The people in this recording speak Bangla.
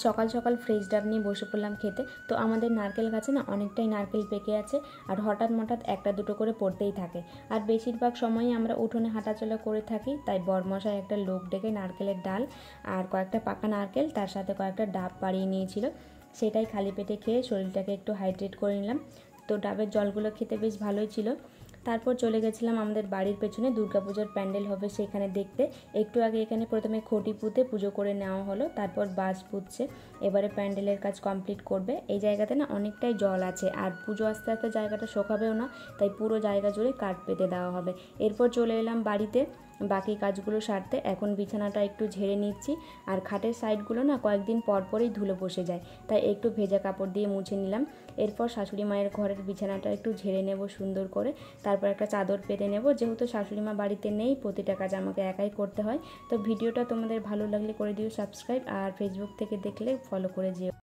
সকাল সকাল ফ্রেশ ডাব নিয়ে বসে পড়লাম খেতে। তো আমাদের নারকেল গাছে না অনেকটাই নারকেল পেকে আছে, আর হঠাৎ মঠাৎ একটা দুটো করে পড়তেই থাকে। আর বেশিরভাগ সময়ই আমরা উঠোনে হাঁটাচলা করে থাকি, তাই বরমশাই একটা লোক ডেকে নারকেলের ডাল আর কয়েকটা পাকা নারকেল তার সাথে কয়েকটা ডাব পাড়িয়ে নিয়েছিল। সেটাই খালি পেটে খেয়ে শরীরটাকে একটু হাইড্রেট করে নিলাম। তো ডাবের জলগুলো খেতে বেশ ভালোই ছিল। তারপর চলে গেছিলাম আমাদের বাড়ির পেছনে দুর্গাপূজার প্যান্ডেল হবে সেখানে দেখতে। একটু আগে এখানে প্রথমে খুঁটি পুঁতে পুজো করে নেওয়া হলো, তারপর বাঁশ পুঁতছে। এবারে প্যান্ডেলের কাজ কমপ্লিট করবে। এই জায়গাতে না অনেকটাই জল আছে, আর পুজো আস্তে আস্তে জায়গাটা শোকাবেও না, তাই পুরো জায়গা জুড়ে কাঠ পেতে দেওয়া হবে। এরপর চলে এলাম বাড়িতে বাকি কাজগুলো সারতে। এখন বিছানাটা একটু ঝেড়ে নিচ্ছি, আর খাটের সাইডগুলো না কয়েকদিন পর পরই ধুলো বসে যায়, তাই একটু ভেজা কাপড় দিয়ে মুছে নিলাম। এরপর শাশুড়ি মায়ের ঘরের বিছানাটা একটু ঝেড়ে নেব সুন্দর করে, তারপর একটা চাদর পেতে নেব। যেহেতু শাশুড়ি মা বাড়িতে নেই, প্রতিটা কাজ আমাকে একাই করতে হয়। তো ভিডিওটা তোমাদের ভালো লাগলে করে দিও সাবস্ক্রাইব, আর ফেসবুক থেকে দেখলে ফলো করে যেও।